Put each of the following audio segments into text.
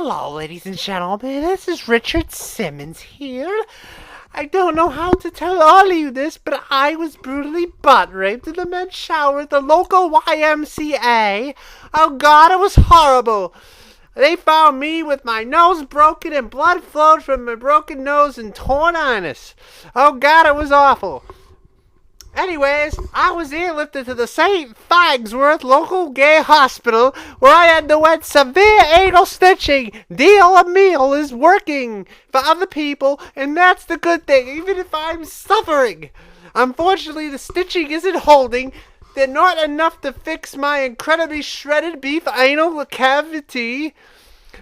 Hello, ladies and gentlemen. This is Richard Simmons here. I don't know how to tell all of you this, but I was brutally butt raped in the men's shower at the local YMCA. Oh God, it was horrible. They found me with my nose broken and blood flowed from my broken nose and torn anus. Oh God, it was awful. Anyways, I was airlifted to the St. Fagsworth local gay hospital where I underwent severe anal stitching. Deal a meal is working for other people, and that's the good thing, even if I'm suffering. Unfortunately, the stitching isn't holding. They're not enough to fix my incredibly shredded beef anal cavity.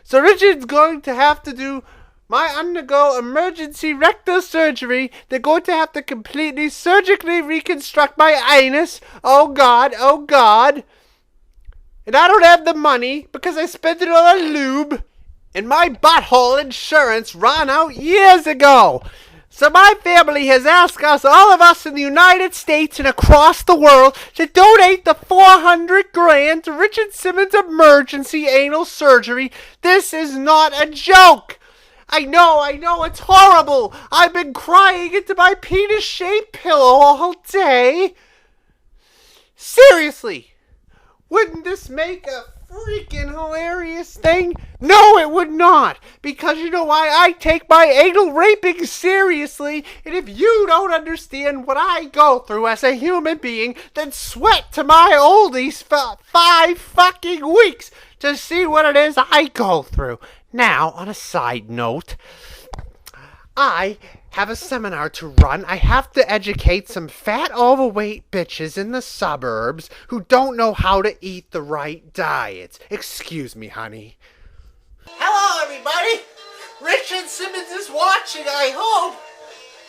So Richard's going to have to undergo emergency rectal surgery. They're going to have to completely surgically reconstruct my anus. Oh God, oh God. And I don't have the money because I spent it on a lube. And my butthole insurance ran out years ago. So my family has asked us, all of us in the United States and across the world, to donate the $400,000 to Richard Simmons emergency anal surgery. This is not a joke. I know, it's horrible. I've been crying into my penis-shaped pillow all day. Seriously, wouldn't this make a freaking hilarious thing? No, it would not. Because you know why? I take my anal raping seriously. And if you don't understand what I go through as a human being, then sweat to my oldies for 5 fucking weeks to see what it is I go through. Now, on a side note, I have a seminar to run. I have to educate some fat, overweight bitches in the suburbs who don't know how to eat the right diets. Excuse me, honey. Hello, everybody. Richard Simmons is watching, I hope.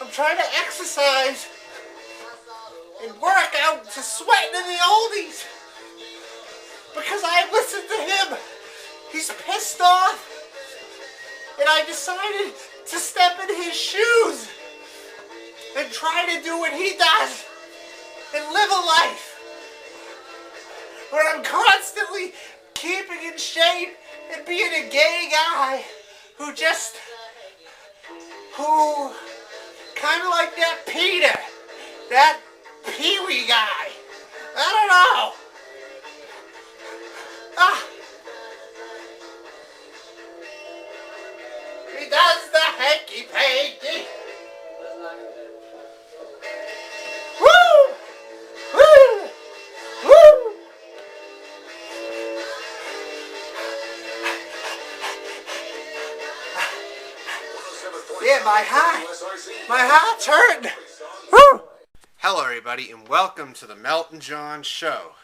I'm trying to exercise and work out to sweat in the oldies because I listened to him. He's pissed off. And I decided to step in his shoes and try to do what he does and live a life where I'm constantly keeping in shape and being a gay guy who kind of like that Peter, that Pee-wee guy. I don't know. He does the hanky-panky. Woo! Woo! Woo! Yeah, my heart's hurting. Woo! Hello, everybody, and welcome to the Melton John Show.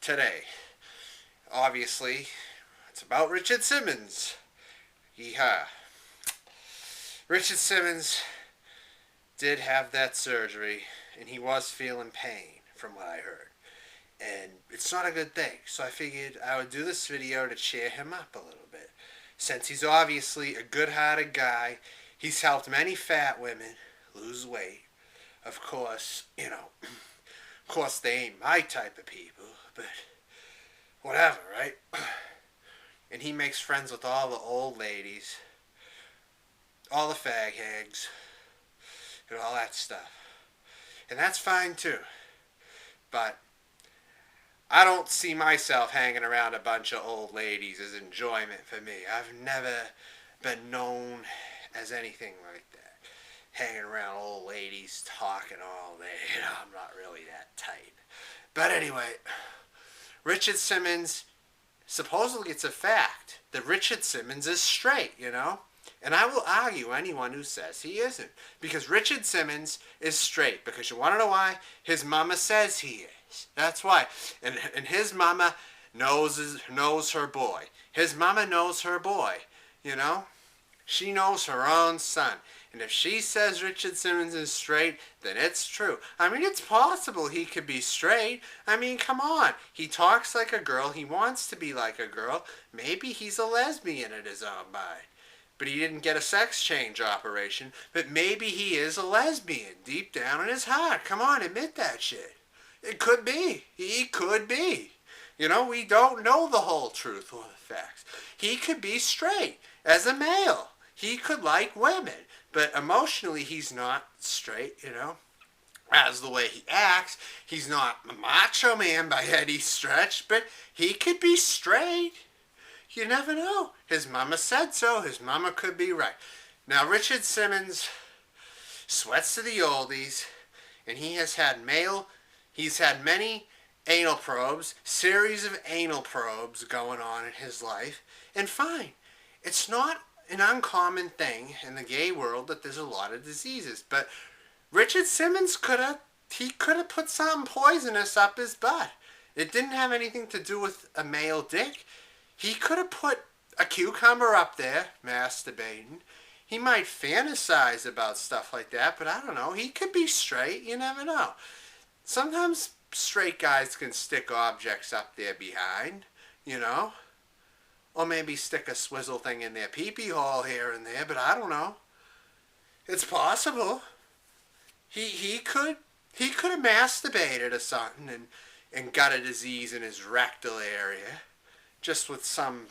Today, obviously, it's about Richard Simmons. Yeehaw. Richard Simmons did have that surgery, and he was feeling pain, from what I heard. And it's not a good thing, so I figured I would do this video to cheer him up a little bit. Since he's obviously a good-hearted guy, he's helped many fat women lose weight. Of course, they ain't my type of people, but whatever, right? And he makes friends with all the old ladies, all the fag hags, and all that stuff. And that's fine too. But I don't see myself hanging around a bunch of old ladies as enjoyment for me. I've never been known as anything like that. Hanging around old ladies, talking all day. I'm not really that type. But anyway, Richard Simmons, supposedly it's a fact that Richard Simmons is straight, And I will argue anyone who says he isn't. Because Richard Simmons is straight. Because you want to know why? His mama says he is. That's why. And his mama knows her boy. His mama knows her boy. She knows her own son. And if she says Richard Simmons is straight, then it's true. It's possible he could be straight. Come on. He talks like a girl. He wants to be like a girl. Maybe he's a lesbian in his own mind. But he didn't get a sex change operation. But maybe he is a lesbian deep down in his heart. Come on, admit that shit. It could be. He could be. You know, we don't know the whole truth or the facts. He could be straight as a male. He could like women, but emotionally he's not straight, you know. As the way he acts, he's not a macho man by any stretch, but he could be straight. You never know. His mama said so. His mama could be right. Now, Richard Simmons sweats to the oldies, and he's had many anal probes, series of anal probes going on in his life, and fine. It's not an uncommon thing in the gay world that there's a lot of diseases, but Richard Simmons could have put something poisonous up his butt. It didn't have anything to do with a male dick. He could have put a cucumber up there, masturbating. He might fantasize about stuff like that, but I don't know. He could be straight. You never know. Sometimes straight guys can stick objects up their behind, you know. Or maybe stick a swizzle thing in their pee-pee hole here and there, but I don't know. It's possible. He could have masturbated or something and got a disease in his rectal area just with some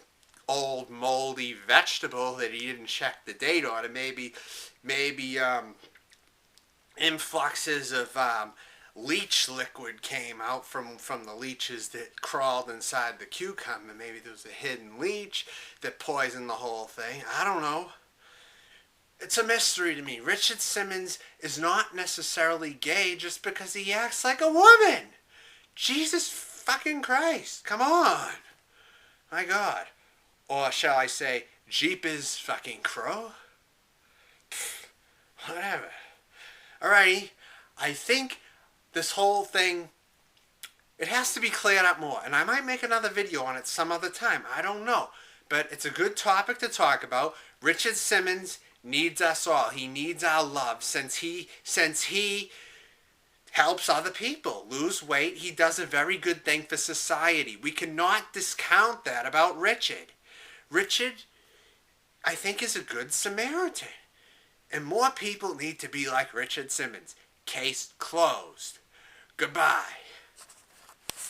old moldy vegetable that he didn't check the date on, and maybe influxes of leech liquid came out from the leeches that crawled inside the cucumber. Maybe there was a hidden leech that poisoned the whole thing. I don't know. It's a mystery to me. Richard Simmons is not necessarily gay just because he acts like a woman. Jesus fucking Christ. Come on. My God. Or shall I say, Jeepers fucking crow? Pfft, whatever. Alrighty. I think this whole thing, it has to be cleared up more. And I might make another video on it some other time. I don't know. But it's a good topic to talk about. Richard Simmons needs us all. He needs our love since he helps other people lose weight. He does a very good thing for society. We cannot discount that about Richard. Richard, I think, is a good Samaritan. And more people need to be like Richard Simmons. Case closed. Goodbye.